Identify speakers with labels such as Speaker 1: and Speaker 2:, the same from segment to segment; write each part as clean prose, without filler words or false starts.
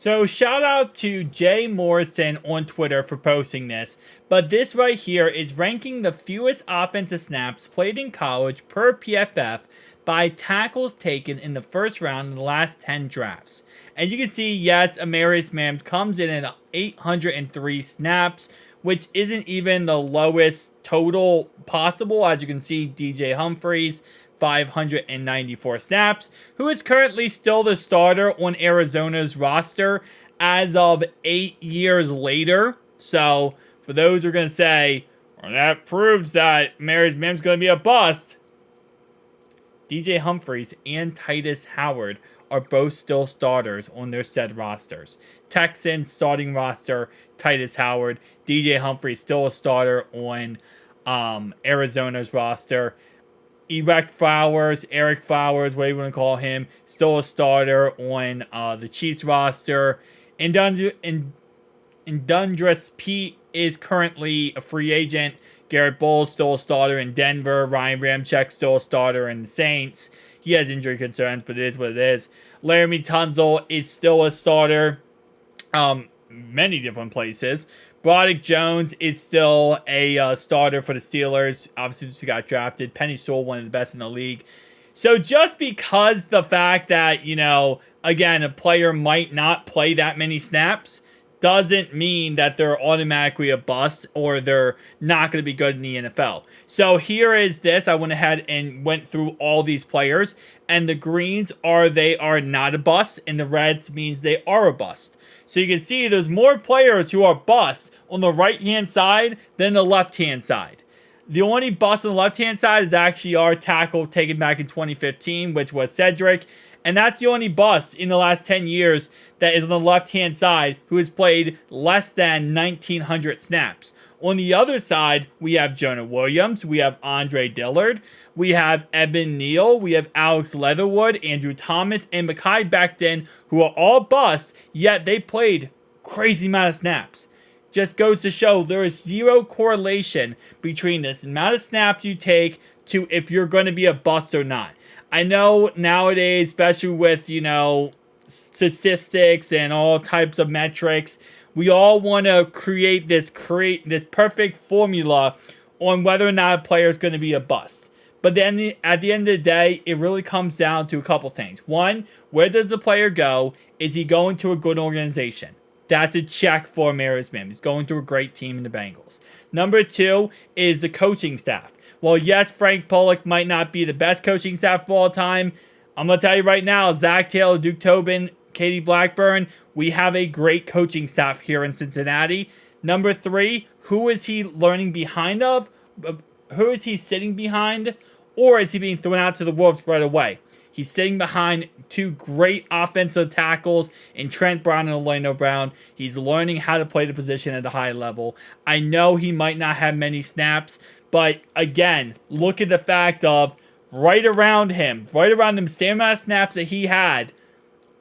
Speaker 1: So shout out to Jay Morrison on Twitter for posting this, but this right here is ranking the fewest offensive snaps played in college per PFF by tackles taken in the first round in the last 10 drafts. And you can see, yes, Amarius Mims comes in at 803 snaps, which isn't even the lowest total possible. As you can see, DJ Humphries, 594 snaps, who is currently still the starter on Arizona's roster as of 8 years later. So, for those who are going to say, well, that proves that Amarius Mims is going to be a bust, DJ Humphries and Titus Howard are both still starters on their said rosters. Texans starting roster, Titus Howard. DJ Humphries still a starter on Arizona's roster. Eric Flowers, whatever you want to call him, still a starter on the Chiefs roster. Indundress Pete is currently a free agent. Garrett Bowles still a starter in Denver. Ryan Ramczyk still a starter in the Saints. He has injury concerns, but it is what it is. Laramie Tunzel is still a starter. Many different places. Broderick Jones is still a starter for the Steelers. Obviously, just got drafted. Penny Sewell, one of the best in the league. So just because the fact that, again, a player might not play that many snaps doesn't mean that they're automatically a bust or they're not going to be good in the NFL. So here is this. I went ahead and went through all these players, and the greens they are not a bust, and the reds means they are a bust. So you can see there's more players who are bust on the right-hand side than the left-hand side. The only bust on the left-hand side is actually our tackle taken back in 2015, which was Cedric. And that's the only bust in the last 10 years that is on the left-hand side who has played less than 1,900 snaps. On the other side, we have Jonah Williams, we have Andre Dillard, we have Evan Neal, we have Alex Leatherwood, Andrew Thomas, and Mekhi Becton, who are all bust, yet they played crazy amount of snaps. Just goes to show there is zero correlation between this amount of snaps you take to if you're going to be a bust or not. I know nowadays, especially with, statistics and all types of metrics, we all want to create this perfect formula on whether or not a player is going to be a bust. But then at the end of the day, it really comes down to a couple things. One, where does the player go? Is he going to a good organization? That's a check for Amarius Mims. He's going to a great team in the Bengals. Number two is the coaching staff. Well, yes, Frank Pollock might not be the best coaching staff of all time. I'm going to tell you right now, Zach Taylor, Duke Tobin, Katie Blackburn, we have a great coaching staff here in Cincinnati. Number three, who is he learning behind of? Who is he sitting behind? Or is he being thrown out to the wolves right away? He's sitting behind two great offensive tackles in Trent Brown and Orlando Brown. He's learning how to play the position at a high level. I know he might not have many snaps, but again, look at the fact of right around him, same amount of snaps that he had,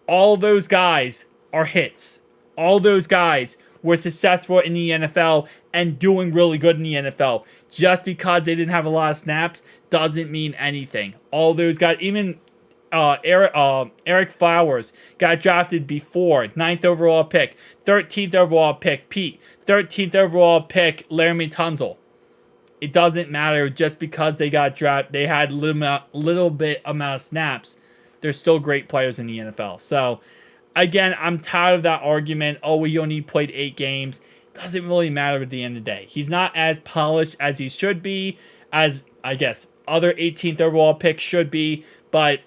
Speaker 1: all those guys are hits. All those guys were successful in the NFL and doing really good in the NFL. Just because they didn't have a lot of snaps doesn't mean anything. All those guys, even Eric Flowers got drafted before, 9th overall pick, 13th overall pick, Pete, 13th overall pick, Laramie Tunzel. It doesn't matter just because they got drafted, they had little bit amount of snaps. They're still great players in the NFL. So, again, I'm tired of that argument. Oh, he only played 8 games. Doesn't really matter at the end of the day. He's not as polished as he should be, as, I guess, other 18th overall picks should be, but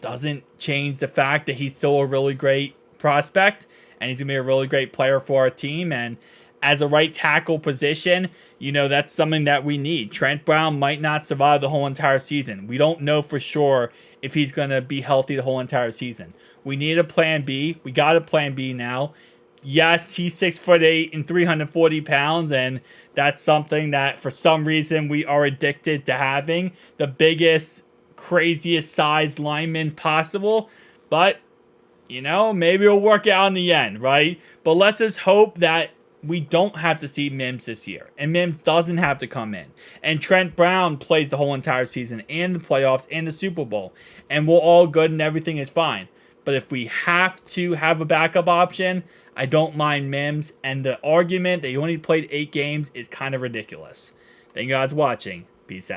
Speaker 1: doesn't change the fact that he's still a really great prospect, and he's going to be a really great player for our team, and as a right tackle position, that's something that we need. Trent Brown might not survive the whole entire season. We don't know for sure if he's going to be healthy the whole entire season. We need a plan B. We got a plan B now. Yes, he's 6'8" and 340 pounds, and that's something that for some reason we are addicted to having. The biggest, craziest size lineman possible, but maybe it'll work out in the end, right? But let's just hope that we don't have to see Mims this year, and Mims doesn't have to come in, and Trent Brown plays the whole entire season and the playoffs and the Super Bowl, and we're all good and everything is fine. But if we have to have a backup option, I don't mind Mims. And the argument that he only played 8 games is kind of ridiculous. Thank you guys for watching. Peace out.